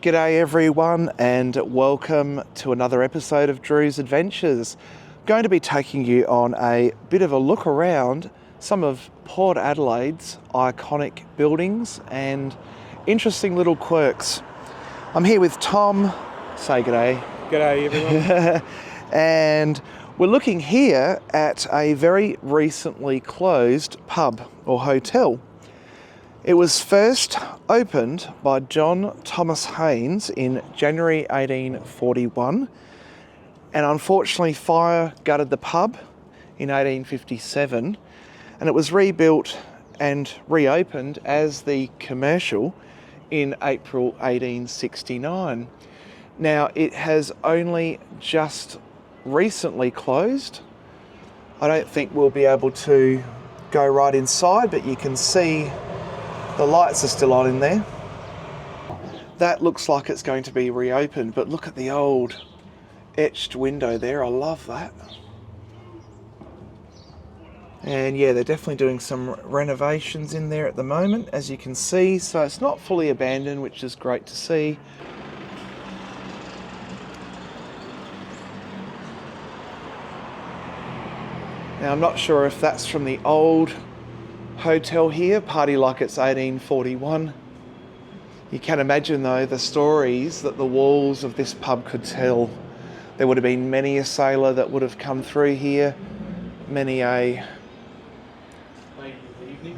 G'day everyone and welcome to another episode of Drew's Adventures. I'm going to be taking you on a bit of a look around some of Port Adelaide's iconic buildings and interesting little quirks. I'm here with Tom. Say g'day. G'day everyone. And we're looking here at a very recently closed pub or hotel. It was first opened by John Thomas Haynes in January 1841, and unfortunately fire gutted the pub in 1857, and it was rebuilt and reopened as the Commercial in April 1869. Now it has only just recently closed. I don't think we'll be able to go right inside, but you can see the lights are still on in there. That looks like it's going to be reopened, but look at the old etched window there. I love that. And yeah, they're definitely doing some renovations in there at the moment, as you can see. So it's not fully abandoned, which is great to see. Now I'm not sure if that's from the old hotel here, Party Like It's 1841. You can imagine though the stories that the walls of this pub could tell. There would have been many a sailor that would have come through here, many a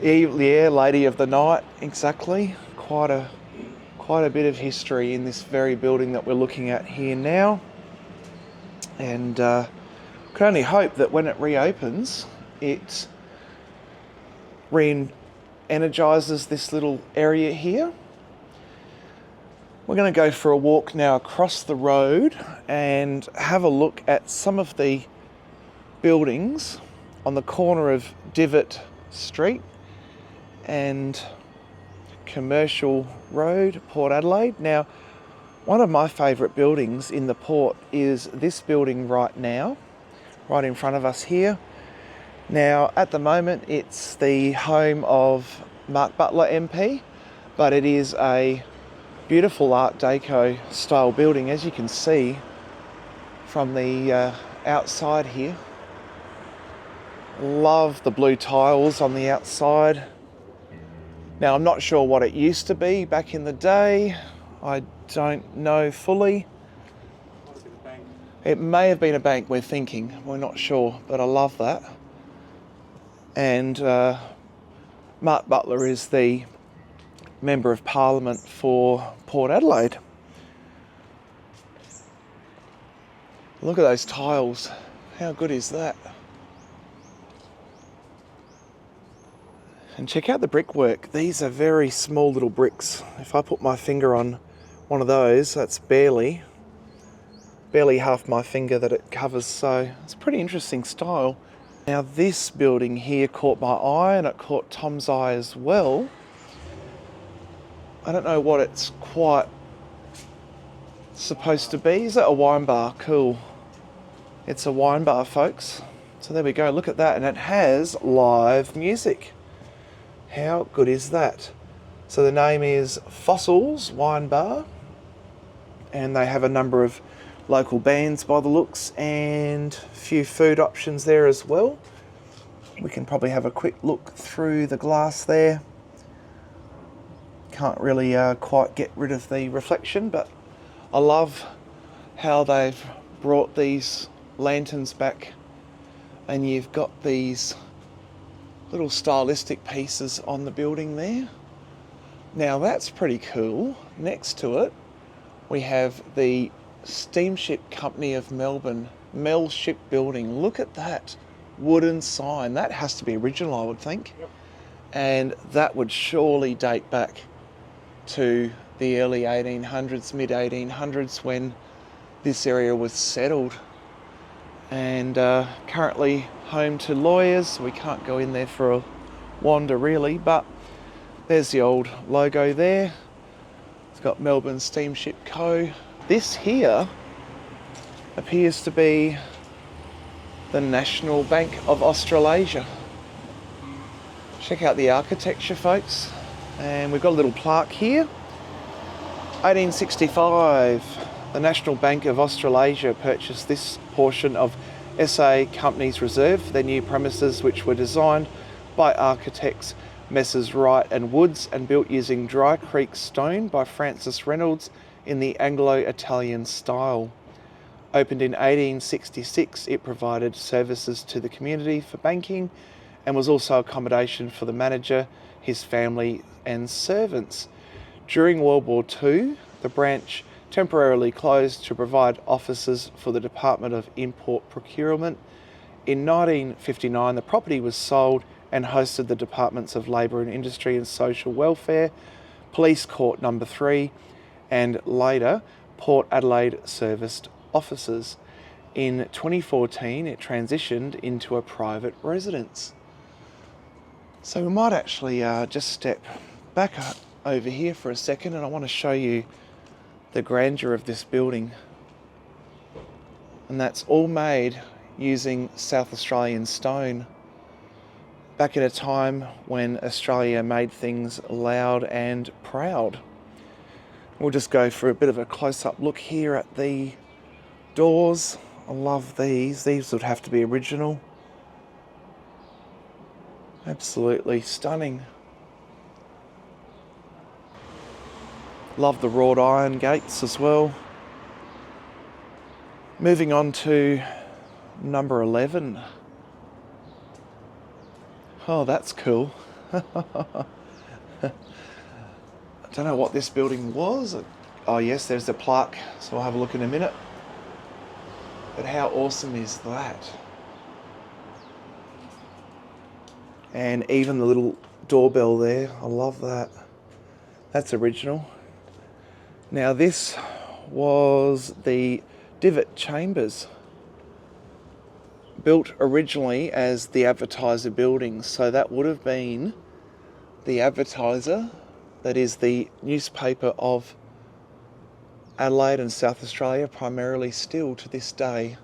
lady of the night, exactly. Quite a bit of history in this very building that we're looking at here now. And can only hope that when it reopens, it re-energizes this little area here. We're going to go for a walk now across the road and have a look at some of the buildings on the corner of Divett Street and Commercial Road, Port Adelaide. Now, one of my favourite buildings in the port is this building right now, right in front of us here. Now, at the moment, it's the home of Mark Butler MP, but it is a beautiful Art Deco style building, as you can see from the outside here. Love the blue tiles on the outside. Now, I'm not sure what it used to be back in the day. I don't know fully. It may have been a bank, we're thinking. We're not sure, but I love that. And Mark Butler is the Member of Parliament for Port Adelaide. Look at those tiles. How good is that? And check out the brickwork. These are very small little bricks. If I put my finger on one of those, that's barely half my finger that it covers. So it's a pretty interesting style. Now this building here caught my eye, and it caught Tom's eye as well. I don't know what it's quite supposed to be. Is that a wine bar? Cool. It's a wine bar, folks. So there we go, look at that. And it has live music. How good is that? So the name is Fossils Wine Bar, and they have a number of local bands by the looks, and a few food options there as well. We can probably have a quick look through the glass there. Can't really quite get rid of the reflection, but I love how they've brought these lanterns back, and you've got these little stylistic pieces on the building there. Now that's pretty cool. Next to it we have the Steamship Company of Melbourne, Mel Ship Building. Look at that wooden sign. That has to be original, I would think. Yep. And that would surely date back to the early 1800s, mid 1800s, when this area was settled. And currently home to lawyers. We can't go in there for a wander really, but there's the old logo there. It's got Melbourne Steamship Co. This here appears to be the National Bank of Australasia. Check out the architecture, folks. And we've got a little plaque here 1865, the National Bank of Australasia purchased this portion of SA Company's reserve for their new premises, which were designed by architects Messrs Wright and Woods and built using Dry Creek stone by Francis Reynolds in the Anglo-Italian style. Opened in 1866, it provided services to the community for banking and was also accommodation for the manager, his family and servants. During World War II, the branch temporarily closed to provide offices for the Department of Import Procurement. In 1959, the property was sold and hosted the Departments of Labour and Industry and Social Welfare, Police Court No. 3, and later Port Adelaide serviced offices. In 2014, it transitioned into a private residence. So we might actually just step back up over here for a second, and I want to show you the grandeur of this building. And that's all made using South Australian stone. Back in a time when Australia made things loud and proud. We'll just go for a bit of a close-up look here at the doors. I love these. These would have to be original. Absolutely stunning. Love the wrought iron gates as well. Moving on to number 11. Oh, that's cool. I don't know what this building was. Oh yes, there's the plaque, so I'll have a look in a minute. But how awesome is that? And even the little doorbell there, I love that. That's original. Now this was the Divett Chambers, built originally as the Advertiser building, so that would have been the Advertiser, that is the newspaper of Adelaide and South Australia, primarily still to this day.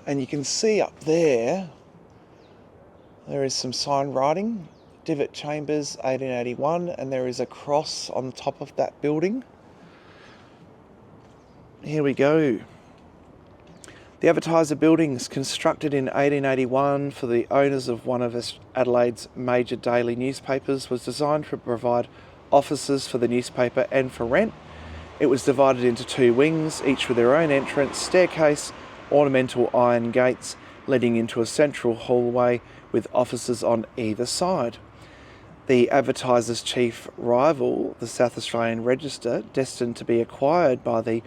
And you can see up there, there is some sign writing, Divett Chambers 1881, and there is a cross on the top of that building. Here we go. The Advertiser buildings, constructed in 1881 for the owners of one of Adelaide's major daily newspapers, was designed to provide offices for the newspaper and for rent. It was divided into two wings, each with their own entrance, staircase, ornamental iron gates leading into a central hallway with offices on either side. The Advertiser's chief rival, the South Australian Register, destined to be acquired by the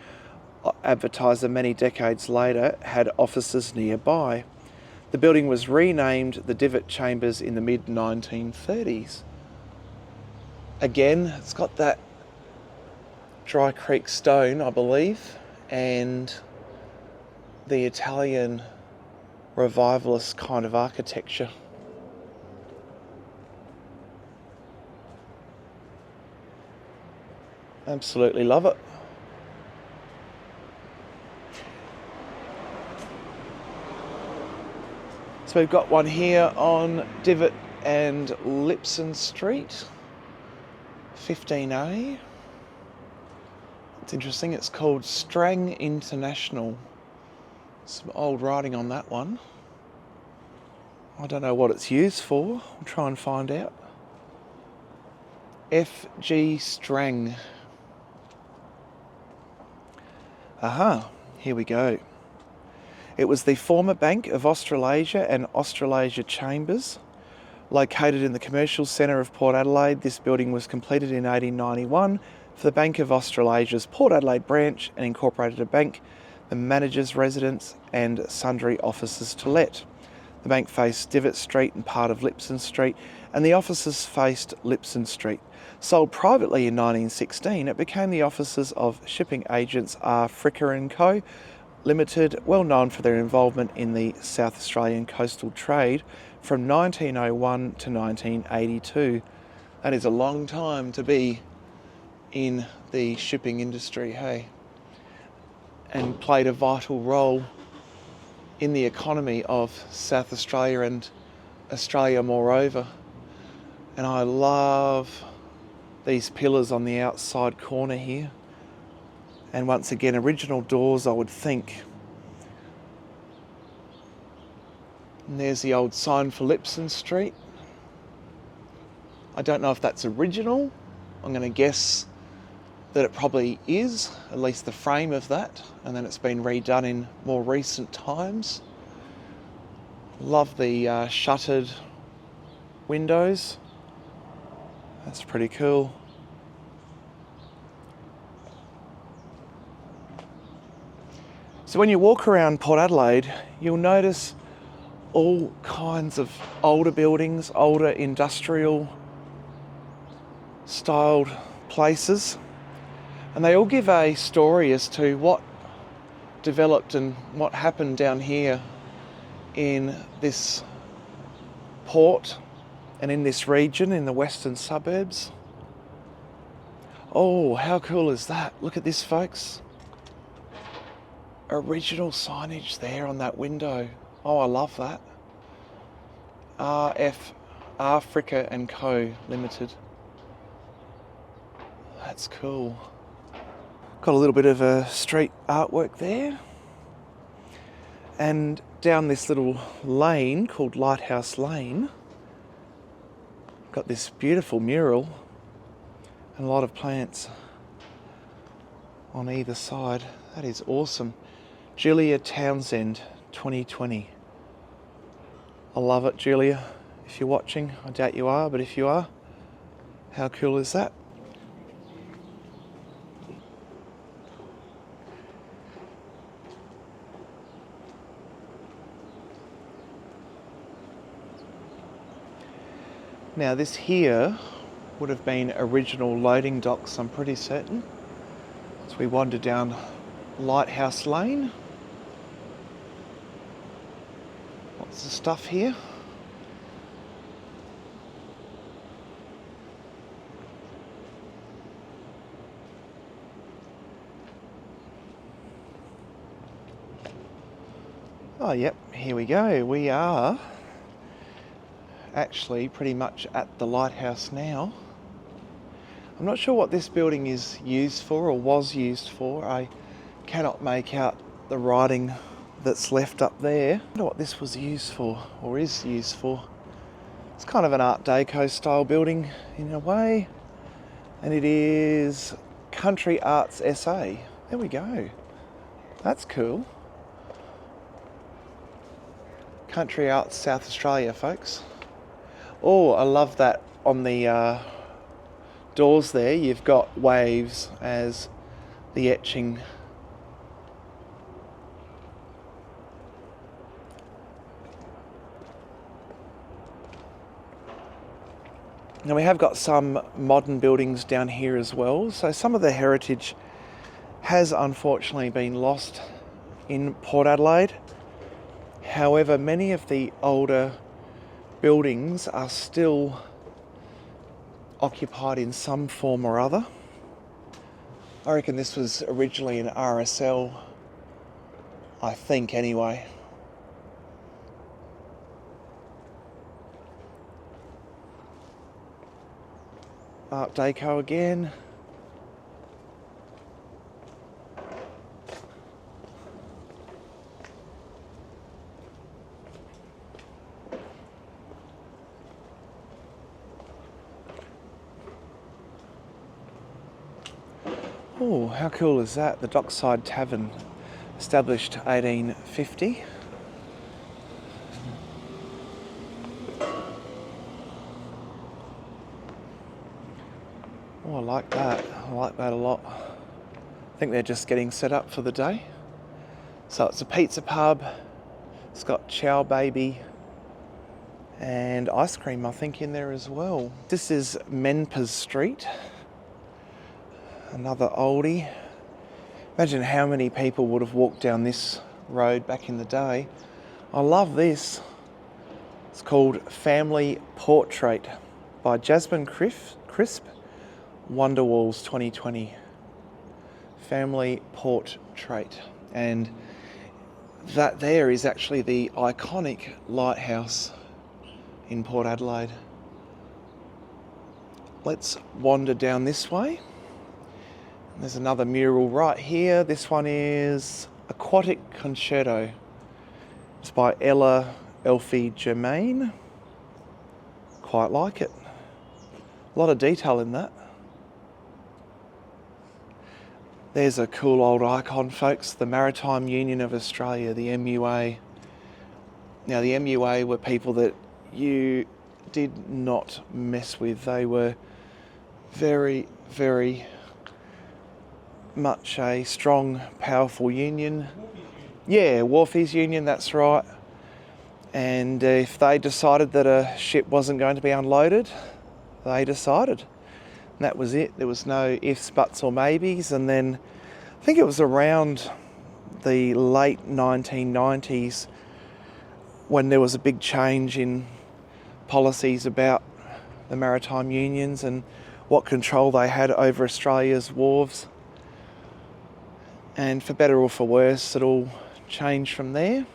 Advertiser many decades later, had offices nearby. The building was renamed the Divett Chambers in the mid-1930s. Again, it's got that Dry Creek stone, I believe, and the Italian revivalist kind of architecture. Absolutely love it. So we've got one here on Divett and Lipson Street, 15A. It's interesting, it's called Strang International. Some old writing on that one. I don't know what it's used for. I'll try and find out. F.G. Strang. Aha, here we go. It was the former Bank of Australasia and Australasia Chambers. Located in the commercial centre of Port Adelaide, this building was completed in 1891 for the Bank of Australasia's Port Adelaide branch and incorporated a bank, the manager's residence and sundry offices to let. The bank faced Divett Street and part of Lipson Street, and the offices faced Lipson Street. Sold privately in 1916, it became the offices of shipping agents R. Fricker & Co. Limited, well known for their involvement in the South Australian coastal trade from 1901 to 1982. That is a long time to be in the shipping industry, hey? And played a vital role in the economy of South Australia and Australia moreover. And I love these pillars on the outside corner here. And once again, original doors, I would think. And there's the old sign for Lipson Street. I don't know if that's original. I'm going to guess that it probably is, at least the frame of that, and then it's been redone in more recent times. Love the shuttered windows. That's pretty cool. So when you walk around Port Adelaide, you'll notice all kinds of older buildings, older industrial styled places, and they all give a story as to what developed and what happened down here in this port and in this region in the western suburbs. Oh, how cool is that? Look at this, folks. Original signage there on that window. Oh, I love that. RF Africa and Co Limited. That's cool. Got a little bit of a street artwork there. And down this little lane called Lighthouse Lane, got this beautiful mural and a lot of plants on either side. That is awesome. Julia Townsend, 2020. I love it, Julia. If you're watching, I doubt you are, but if you are, how cool is that? Now this here would have been original loading docks, I'm pretty certain. So we wander down Lighthouse Lane. Lots of stuff here. Oh yep, here we go. We are actually pretty much at the lighthouse now. I'm not sure what this building is used for or was used for. I cannot make out the writing that's left up there. I wonder what this was used for or is used for. It's kind of an Art Deco style building in a way, and it is Country Arts SA. There we go. That's cool. Country Arts South Australia, folks. Oh, I love that on the doors there. You've got waves as the etching. Now we have got some modern buildings down here as well. So some of the heritage has unfortunately been lost in Port Adelaide. However, many of the older buildings are still occupied in some form or other. I reckon this was originally an RSL, I think anyway. Art Deco again. Oh, how cool is that? The Dockside Tavern, established 1850. Oh, I like that. I like that a lot. I think they're just getting set up for the day. So it's a pizza pub. It's got Chow Baby and ice cream, I think, in there as well. This is Menpers Street. Another oldie. Imagine how many people would have walked down this road back in the day. I love this. It's called Family Portrait by Jasmine Crisp, Wonderwalls 2020. Family Portrait. And that there is actually the iconic lighthouse in Port Adelaide. Let's wander down this way. There's another mural right here. This one is Aquatic Concerto. It's by Ella Elfie Germain. Quite like it. A lot of detail in that. There's a cool old icon, folks, the Maritime Union of Australia, the MUA. Now, the MUA were people that you did not mess with. They were very, very much a strong, powerful union. Yeah, Wharfies Union, that's right. And if they decided that a ship wasn't going to be unloaded, they decided. And that was it. There was no ifs, buts or maybes. And then I think it was around the late 1990s when there was a big change in policies about the maritime unions and what control they had over Australia's wharves. And for better or for worse, it all changed from there.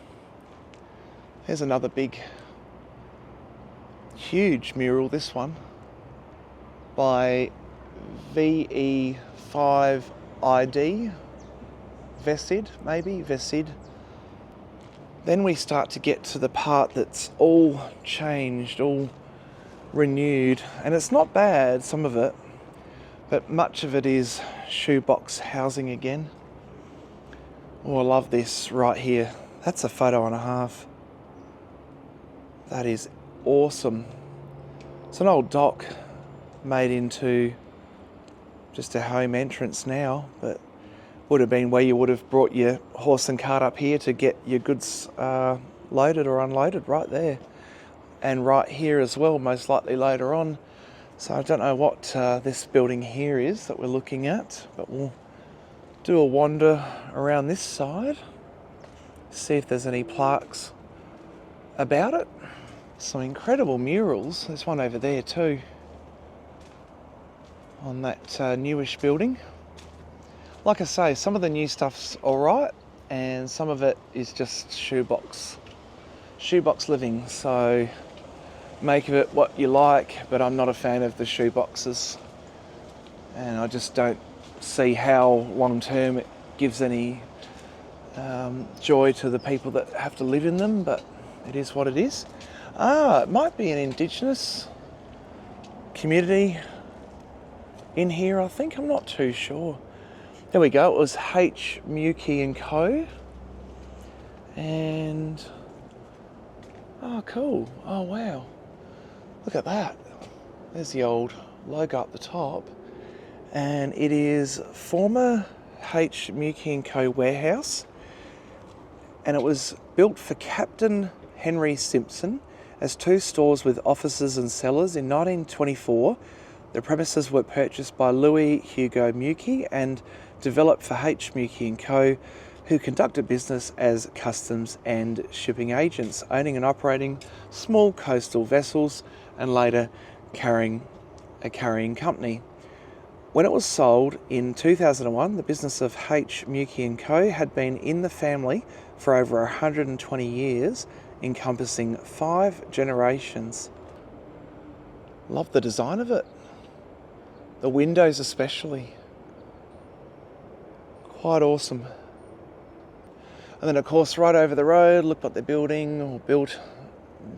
Here's another big, huge mural, this one, by VE5ID, Vesid, maybe, Vesid. Then we start to get to the part that's all changed, all renewed, and it's not bad, some of it, but much of it is shoebox housing again. Oh, I love this right here. That's a photo and a half. That is awesome. It's an old dock made into just a home entrance now, but would have been where you would have brought your horse and cart up here to get your goods loaded or unloaded, right there. And right here as well, most likely later on. So I don't know what this building here is that we're looking at, but we'll do a wander around this side, see if there's any plaques about it. Some incredible murals. There's one over there too, on that newish building. Like I say, some of the new stuff's alright, and some of it is just shoebox living. So make of it what you like, but I'm not a fan of the shoeboxes, and I just don't see how long term it gives any joy to the people that have to live in them, but it is what it is. It might be an Indigenous community in here, I think. I'm not too sure. There we go. It was H. Mukey and Co. And oh, cool. Oh, wow. Look at that. There's the old logo up the top. And it is former H. Mukey and Co. warehouse. And it was built for Captain Henry Simpson as two stores with offices and cellars. In 1924, the premises were purchased by Louis Hugo Mukey and developed for H. Mukey & Co., who conducted business as customs and shipping agents, owning and operating small coastal vessels and later carrying a carrying company. When it was sold in 2001, the business of H. Mukey & Co. had been in the family for over 120 years, encompassing 5 generations. Love the design of it. The windows especially. Quite awesome. And then of course right over the road, look what they're building or built,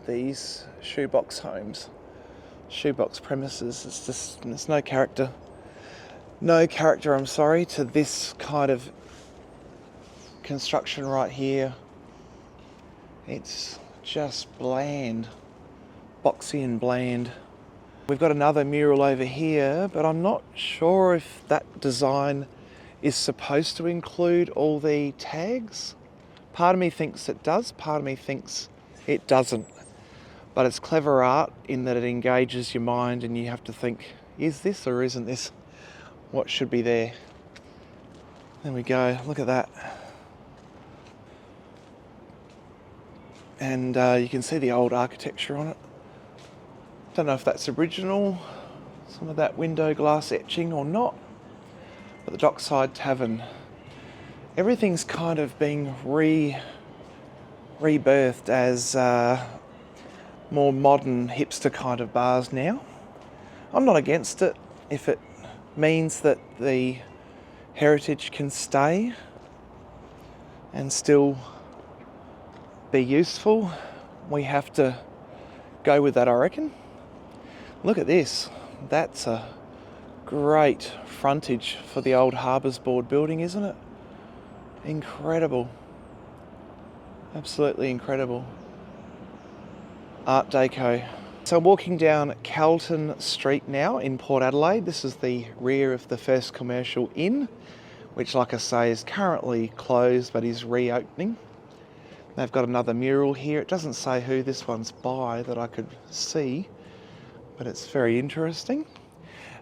these shoebox homes. Shoebox premises. It's just, there's no character. No character, I'm sorry, to this kind of construction right here. It's just bland, boxy and bland. We've got another mural over here, but I'm not sure if that design is supposed to include all the tags. Part of me thinks it does, part of me thinks it doesn't. But it's clever art in that it engages your mind and you have to think, is this or isn't this what should be there? There we go, look at that. And you can see the old architecture on it. Don't know if that's original, some of that window glass etching or not. But the Dockside Tavern, everything's kind of being rebirthed as more modern hipster kind of bars now. I'm not against it if it means that the heritage can stay and still be useful. We have to go with that, I reckon. Look at this. That's a great frontage for the old Harbours Board building, isn't it? Incredible. Absolutely incredible. Art Deco. So I'm walking down Carlton Street now in Port Adelaide. This is the rear of the first commercial inn, which, like I say, is currently closed but is reopening. They've got another mural here. It doesn't say who this one's by that I could see, but it's very interesting.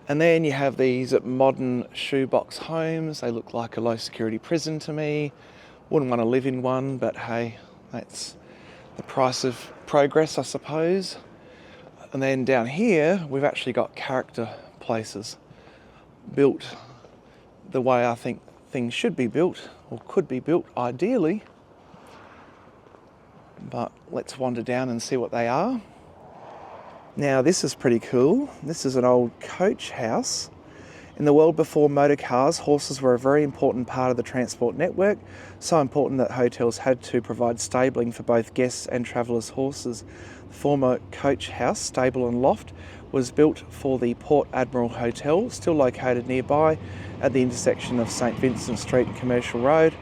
And then you have these modern shoebox homes. They look like a low security prison to me. Wouldn't want to live in one, but hey, that's the price of progress, I suppose. And then down here, we've actually got character places built the way I think things should be built, or could be built ideally. But let's wander down and see what they are. Now this is pretty cool. This is an old coach house. In the world before motor cars, horses were a very important part of the transport network, so important that hotels had to provide stabling for both guests and travellers' horses. The former coach house, stable and loft, was built for the Port Admiral Hotel, still located nearby at the intersection of St Vincent Street and Commercial Road.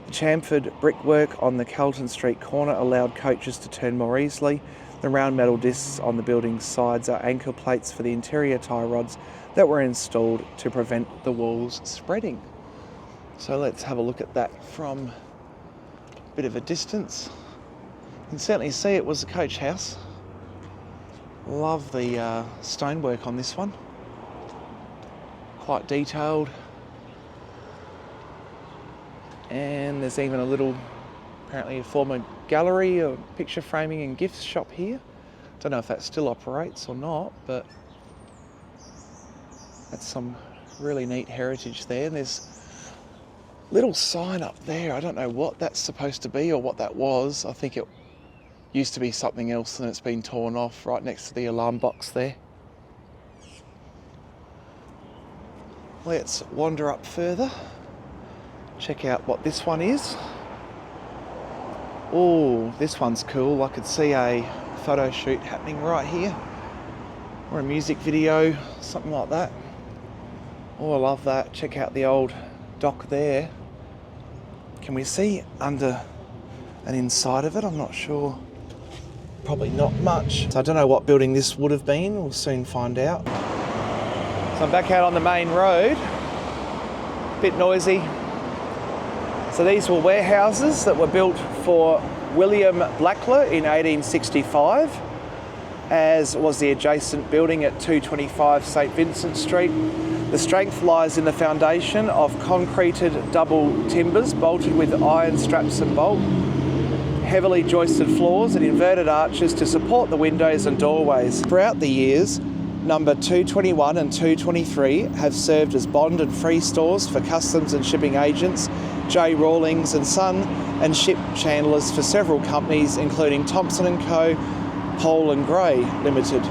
The chamfered brickwork on the Carlton Street corner allowed coaches to turn more easily. The round metal discs on the building's sides are anchor plates for the interior tie rods that were installed to prevent the walls spreading. So let's have a look at that from a bit of a distance. You can certainly see it was a coach house. Love the stonework on this one. Quite detailed. And there's even a little, apparently a former gallery or picture framing and gifts shop here. Don't know if that still operates or not, but that's some really neat heritage there. And there's a little sign up there. I don't know what that's supposed to be or what that was. I think it used to be something else and it's been torn off right next to the alarm box there. Let's wander up further. Check out what this one is. Oh, this one's cool. I could see a photo shoot happening right here, or a music video, something like that. Oh, I love that. Check out the old dock there. Can we see under and inside of it? I'm not sure. Probably not much. So I don't know what building this would have been. We'll soon find out. So I'm back out on the main road. Bit noisy. So these were warehouses that were built for William Blackler in 1865, as was the adjacent building at 225 St Vincent Street. The strength lies in the foundation of concreted double timbers bolted with iron straps and bolt, heavily joisted floors and inverted arches to support the windows and doorways. Throughout the years, number 221 and 223 have served as bond and free stores for customs and shipping agents, J. Rawlings and Son, and ship chandlers for several companies including Thompson & Co, Pole and Gray Limited,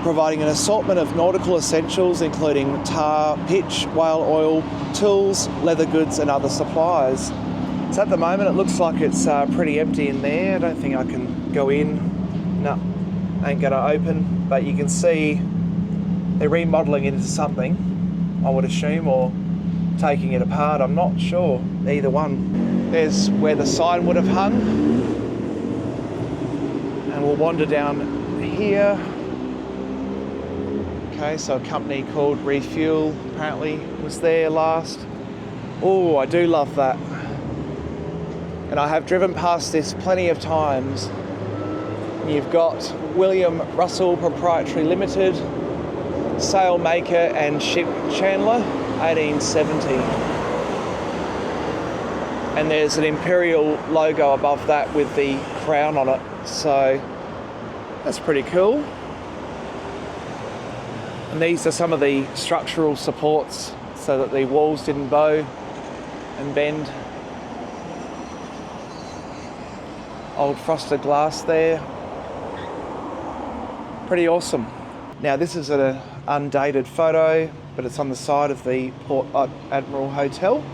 providing an assortment of nautical essentials including tar, pitch, whale oil, tools, leather goods and other supplies. So at the moment it looks like it's pretty empty in there. I don't think I can go in. No, ain't gonna open, but you can see they're remodelling it into something, I would assume, or taking it apart. I'm not sure, either one. There's where the sign would have hung. And we'll wander down here. Okay, so a company called Refuel apparently was there last. Oh, I do love that. And I have driven past this plenty of times. You've got William Russell Proprietary Limited, sailmaker and ship chandler, 1870. And there's an imperial logo above that with the crown on it. So that's pretty cool. And these are some of the structural supports so that the walls didn't bow and bend. Old frosted glass there. Pretty awesome. Now this is an undated photo. but it's on the side of the Port Admiral Hotel.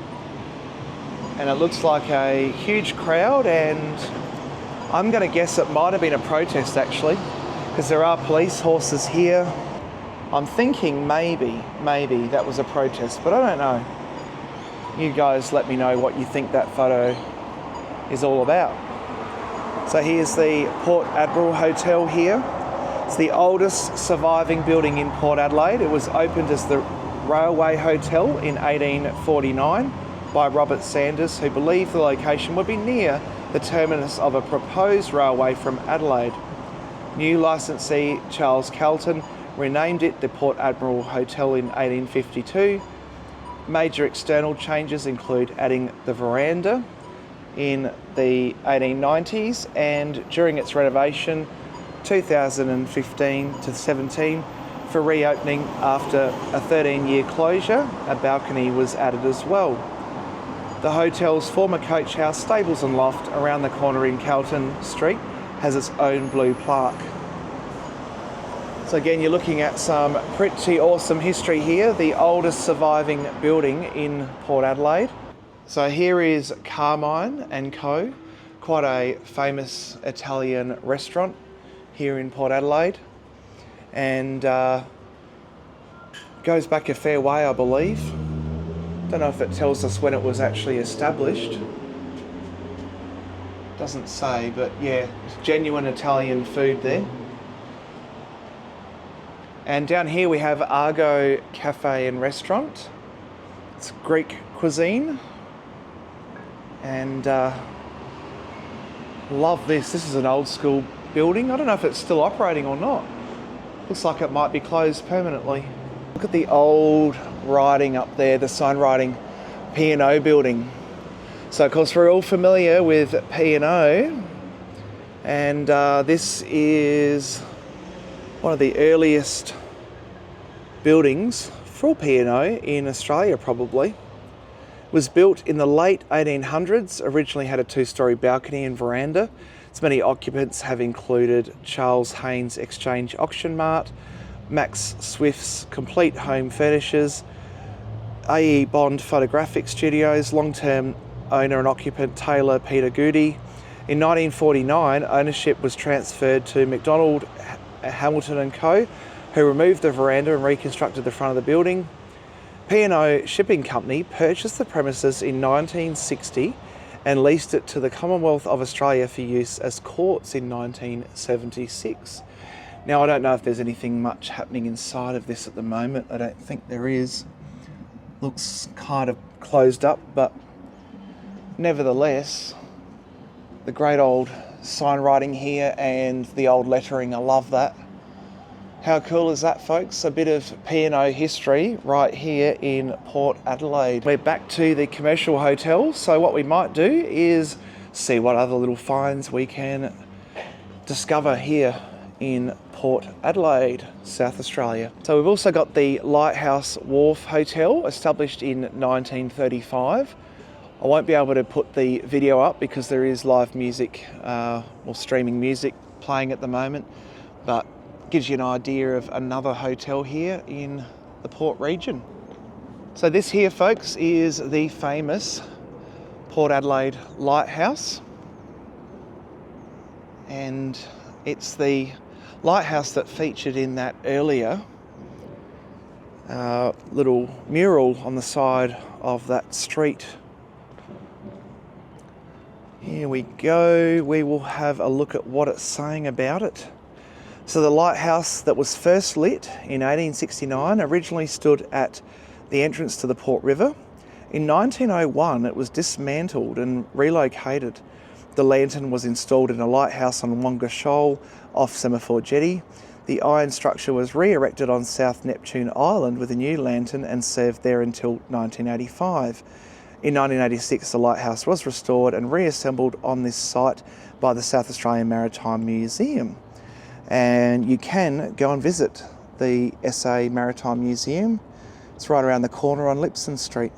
And it looks like a huge crowd, and I'm going to guess it might have been a protest actually, because there are police horses here. I'm thinking maybe that was a protest, but I don't know. You guys let me know what you think that photo is all about. So here's the Port Admiral Hotel here. It's the oldest surviving building in Port Adelaide. It was opened as the Railway Hotel in 1849 by Robert Sanders, who believed the location would be near the terminus of a proposed railway from Adelaide. New licensee Charles Calton renamed it the Port Admiral Hotel in 1852. Major external changes include adding the veranda in the 1890s, and during its renovation 2015 to 17 for reopening after a 13-year closure, a balcony was added as well. The hotel's former coach house, stables and loft around the corner in Calton Street has its own blue plaque. So again, you're looking at some pretty awesome history here, the oldest surviving building in Port Adelaide. So here is Carmine and Co, quite a famous Italian restaurant here in Port Adelaide, and goes back a fair way, I believe. Don't know if it tells us when it was actually established. Doesn't say, but yeah, it's genuine Italian food there. And down here we have Argo Cafe and Restaurant. It's Greek cuisine. And love this. This is an old school building. I don't know if it's still operating or not. Looks like it might be closed permanently. Look at the old writing up there, the sign writing, P&O building. So of course we're all familiar with P&O, and this is one of the earliest buildings for P&O in Australia probably. It was built in the late 1800s, originally had a 2-storey balcony and veranda. Its many occupants have included Charles Haynes Exchange Auction Mart, Max Swift's Complete Home Furnishers, A.E. Bond Photographic Studios, long-term owner and occupant Taylor Peter Goody. In 1949, ownership was transferred to McDonald Hamilton and Co, who removed the veranda and reconstructed the front of the building. P&O Shipping Company purchased the premises in 1960 and leased it to the Commonwealth of Australia for use as courts in 1976. Now, I don't know if there's anything much happening inside of this at the moment. I don't think there is. Looks kind of closed up, but nevertheless, the great old sign writing here and the old lettering, I love that. How cool is that, folks? A bit of P&O history right here in Port Adelaide. We're back to the commercial hotel, so what we might do is see what other little finds we can discover here in Port Adelaide, South Australia. So we've also got the Lighthouse Wharf Hotel, established in 1935. I won't be able to put the video up because there is live music or streaming music playing at the moment, but gives you an idea of another hotel here in the Port region. So this here, folks, is the famous Port Adelaide Lighthouse, and it's the lighthouse that featured in that earlier little mural on the side of that street. Here we go. We will have a look at what it's saying about it. So the lighthouse that was first lit in 1869 originally stood at the entrance to the Port River. In 1901, it was dismantled and relocated. The lantern was installed in a lighthouse on Wonga Shoal off Semaphore Jetty. The iron structure was re-erected on South Neptune Island with a new lantern and served there until 1985. In 1986, the lighthouse was restored and reassembled on this site by the South Australian Maritime Museum. And you can go and visit the SA Maritime Museum. It's right around the corner on Lipson Street.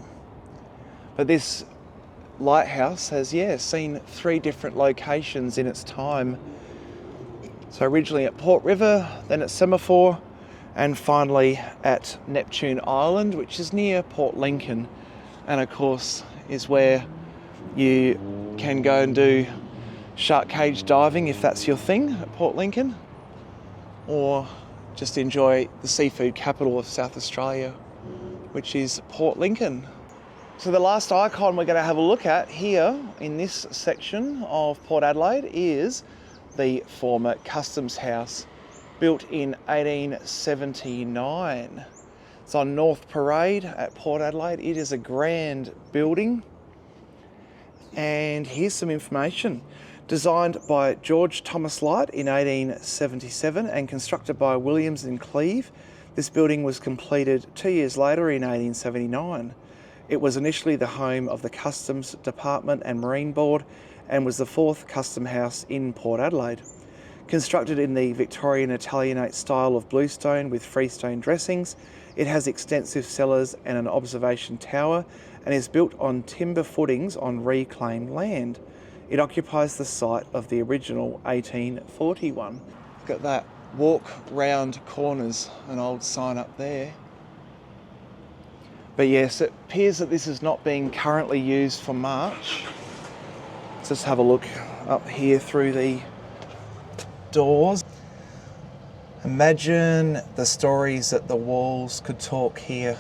But this lighthouse has, seen 3 different locations in its time. So originally at Port River, then at Semaphore, And finally at Neptune Island, which is near Port Lincoln, and of course is where you can go and do shark cage diving if that's your thing at Port Lincoln, or just enjoy the seafood capital of South Australia, which is Port Lincoln. So the last icon we're going to have a look at here in this section of Port Adelaide is the former Customs House, built in 1879. It's on North Parade at Port Adelaide. It is a grand building. And here's some information. Designed by George Thomas Light in 1877 and constructed by Williams and Cleve, this building was completed 2 years later in 1879. It was initially the home of the Customs Department and Marine Board and was the fourth custom house in Port Adelaide. Constructed in the Victorian Italianate style of bluestone with freestone dressings, it has extensive cellars and an observation tower and is built on timber footings on reclaimed land. It occupies the site of the original 1841. Look at that, walk round corners, an old sign up there. But yes, it appears that this is not being currently used for March. Let's just have a look up here through the doors. Imagine the stories that the walls could talk here.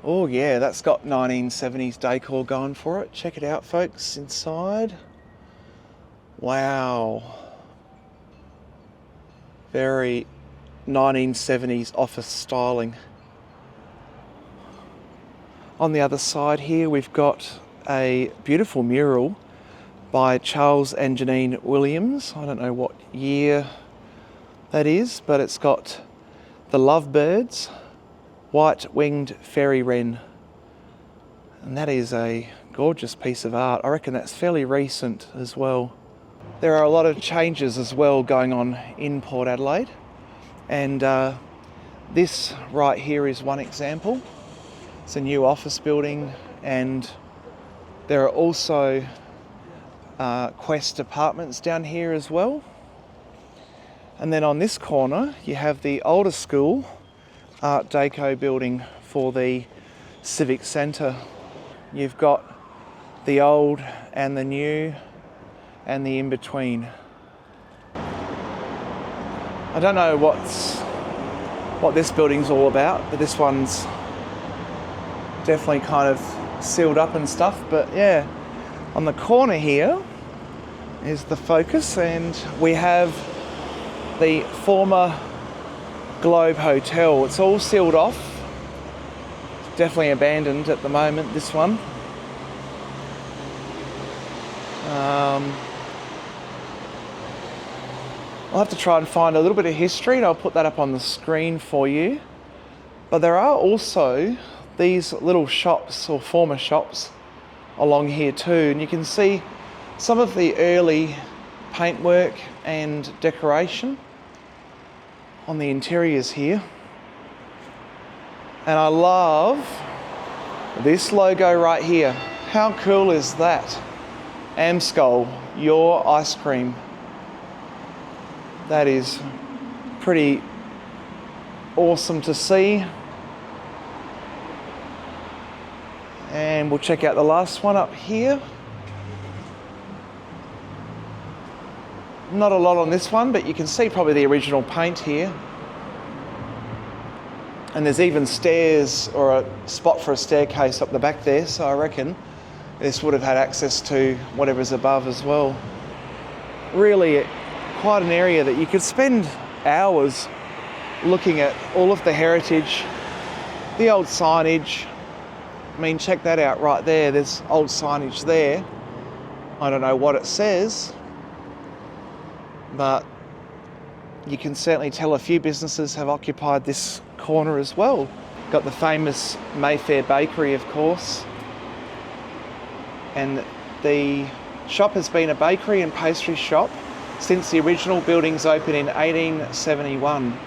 Oh yeah, that's got 1970s decor going for it. Check it out, folks, inside. Wow. Very 1970s office styling. On the other side here, we've got a beautiful mural by Charles and Janine Williams. I don't know what year that is, but it's got the lovebirds, white-winged fairy wren, and that is a gorgeous piece of art. I reckon that's fairly recent as well. There are a lot of changes as well going on in Port Adelaide, and this right here is one example. It's a new office building, and there are also Quest apartments down here as well. And then on this corner you have the older school Art Deco building for the Civic Centre. You've got the old and the new and the in-between. I don't know what this building's all about, but this one's definitely kind of sealed up and stuff. But yeah, on the corner here is the focus, and we have the former Globe Hotel. It's all sealed off. It's definitely abandoned at the moment, this one. I'll have to try and find a little bit of history, and I'll put that up on the screen for you. But there are also these little shops, or former shops, along here too, and you can see some of the early paintwork and decoration on the interiors here. And I love this logo right here. How cool is that? Amscol, your ice cream. That is pretty awesome to see. And we'll check out the last one up here. Not a lot on this one, but you can see probably the original paint here. And there's even stairs, or a spot for a staircase up the back there, so I reckon this would have had access to whatever's above as well. Really quite an area that you could spend hours looking at all of the heritage, the old signage. I mean, check that out right there. There's old signage there. I don't know what it says, but you can certainly tell a few businesses have occupied this corner as well. Got the famous Mayfair Bakery, of course. And the shop has been a bakery and pastry shop since the original buildings opened in 1871,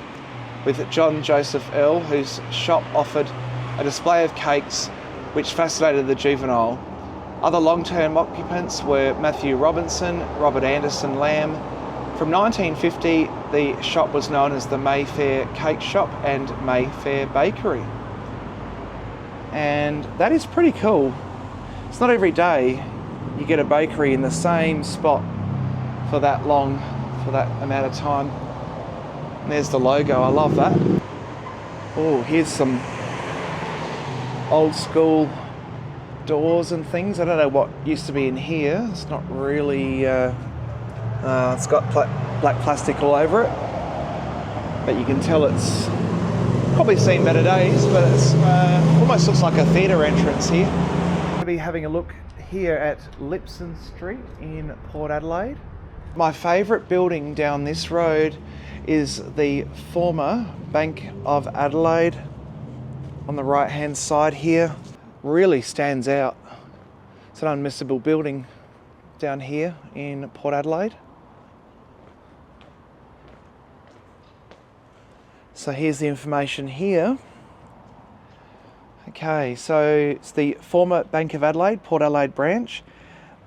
with John Joseph Earl, whose shop offered a display of cakes which fascinated the juvenile. Other long-term occupants were Matthew Robinson, Robert Anderson Lamb, From 1950, the shop was known as the Mayfair Cake Shop and Mayfair Bakery. And that is pretty cool. It's not every day you get a bakery in the same spot for that long, for that amount of time. And there's the logo, I love that. Oh, here's some old school doors and things. I don't know what used to be in here. It's not really, it's got black plastic all over it. But you can tell it's probably seen better days, but it's almost looks like a theatre entrance here. We'll be having a look here at Lipson Street in Port Adelaide. My favourite building down this road is the former Bank of Adelaide on the right hand side here. Really stands out. It's an unmissable building down here in Port Adelaide. So here's the information here. Okay, so it's the former Bank of Adelaide, Port Adelaide branch.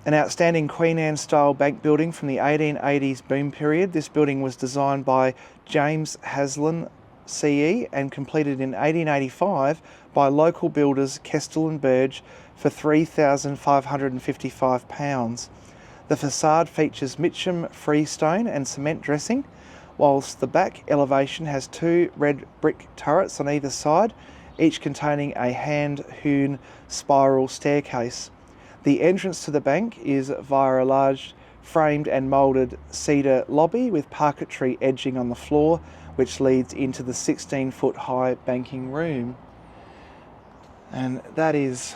An outstanding Queen Anne style bank building from the 1880s boom period. This building was designed by James Haslam CE and completed in 1885 by local builders Kestel and Burge for £3,555. The facade features Mitcham freestone and cement dressing, whilst the back elevation has two red brick turrets on either side, each containing a hand-hewn spiral staircase. The entrance to the bank is via a large framed and moulded cedar lobby with parquetry edging on the floor, which leads into the 16-foot high banking room. And that is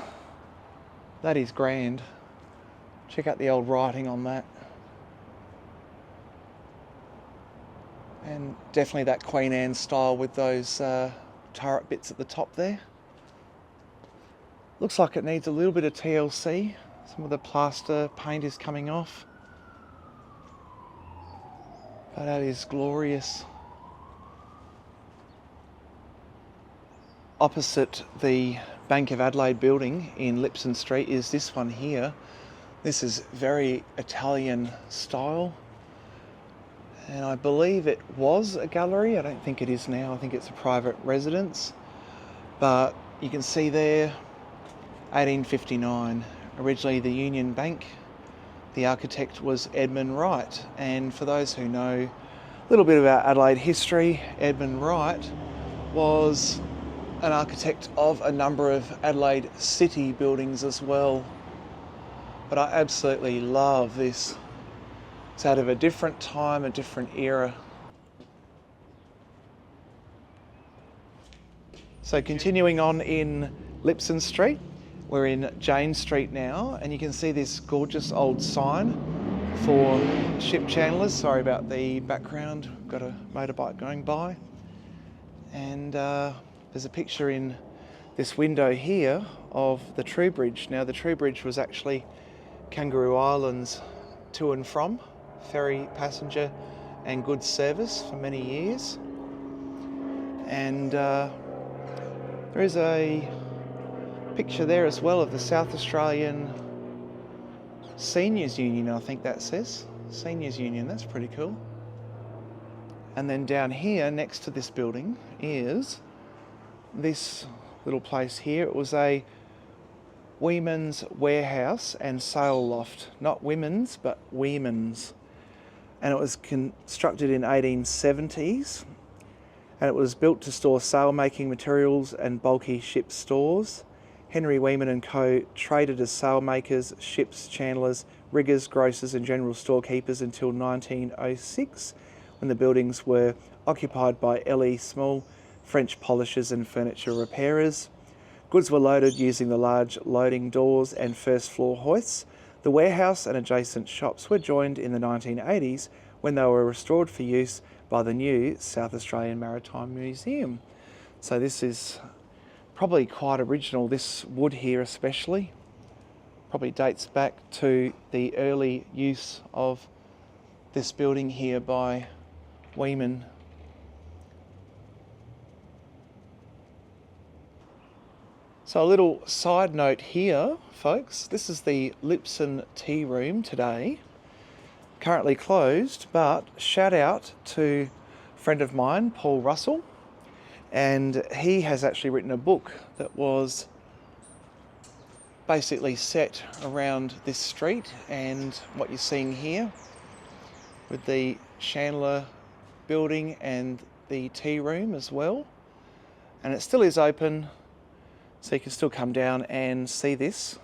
grand. Check out the old writing on that. And definitely that Queen Anne style with those turret bits at the top there. Looks like it needs a little bit of TLC. Some of the plaster paint is coming off. But that is glorious. Opposite the Bank of Adelaide building in Lipson Street is this one here. This is very Italian style. And I believe it was a gallery. I don't think it is now. I think it's a private residence. But you can see there, 1859, originally the Union Bank. The architect was Edmund Wright. And for those who know a little bit about Adelaide history, Edmund Wright was an architect of a number of Adelaide city buildings as well. But I absolutely love this. It's out of a different time, a different era. So continuing on in Lipson Street, we're in Jane Street now, and you can see this gorgeous old sign for ship chandlers. Sorry about the background, we've got a motorbike going by. And there's a picture in this window here of the True Bridge. Now the True Bridge was actually Kangaroo Island's to and from ferry passenger and goods service for many years. And there is a picture there as well of the South Australian Seniors Union, I think that says. Seniors Union, that's pretty cool. And then down here next to this building is this little place here. It was a Weeman's warehouse and sale loft. Not women's, but Weeman's. And it was constructed in 1870s. And it was built to store sail-making materials and bulky ship stores. Henry Weeman and Co. traded as sailmakers, ships, chandlers, riggers, grocers and general storekeepers until 1906, when the buildings were occupied by L.E. Small, French polishers and furniture repairers. Goods were loaded using the large loading doors and first floor hoists. The warehouse and adjacent shops were joined in the 1980s when they were restored for use by the new South Australian Maritime Museum. So this is probably quite original, this wood here especially. Probably dates back to the early use of this building here by Weeman. So a little side note here, folks. This is the Lipson tea room today. currently closed, but shout out to a friend of mine, Paul Russell, and he has actually written a book that was basically set around this street and what you're seeing here with the chandelier building and the tea room as well. And it still is open, so you can still come down and see this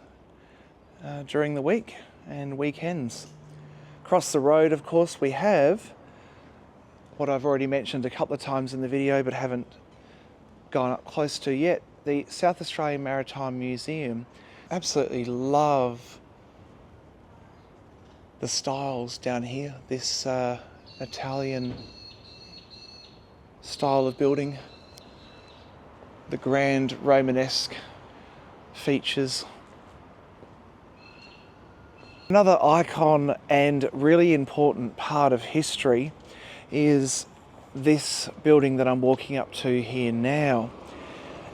during the week and weekends. Across the road, of course, we have what I've already mentioned a couple of times in the video but haven't gone up close to yet, the South Australian Maritime Museum. Absolutely love the styles down here, this Italian style of building, the grand Romanesque features. Another icon and really important part of history is this building that I'm walking up to here now.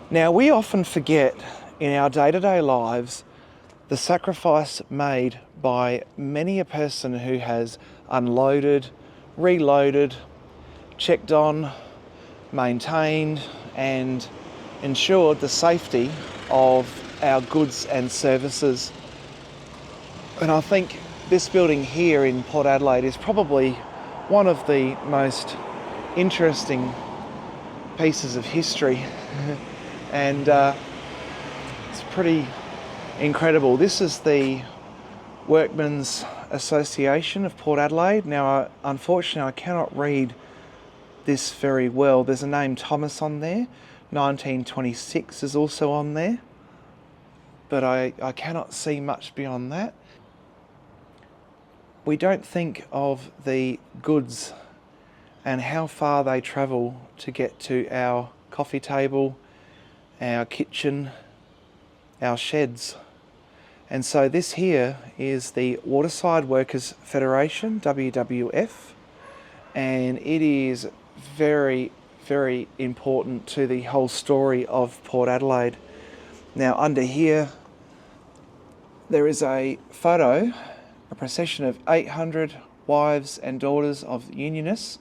Now, we often forget in our day-to-day lives the sacrifice made by many a person who has unloaded, reloaded, checked on, maintained and ensured the safety of our goods and services. And I think this building here in Port Adelaide is probably one of the most interesting pieces of history and it's pretty incredible. This is the Workmen's Association of Port Adelaide. Now, unfortunately, I cannot read this very well. There's a name Thomas on there. 1926 is also on there, but I cannot see much beyond that. We don't think of the goods and how far they travel to get to our coffee table, our kitchen, our sheds. And so this here is the Waterside Workers Federation, WWF, and it is very, very important to the whole story of Port Adelaide. Now, under here there is a photo, a procession of 800 wives and daughters of Unionists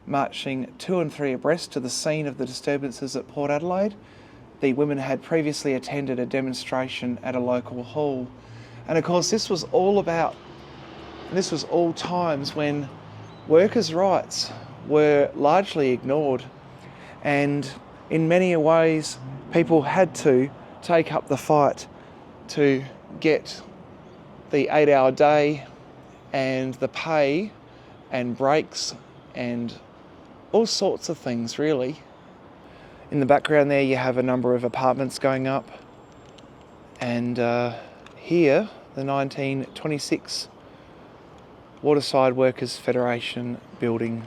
marching 2 and 3 abreast to the scene of the disturbances at Port Adelaide. The women had previously attended a demonstration at a local hall. And of course this was all times when workers' rights were largely ignored, and in many ways people had to take up the fight to get the 8-hour day and the pay and breaks and all sorts of things, really. In the background there you have a number of apartments going up, and here the 1926 Waterside Workers Federation building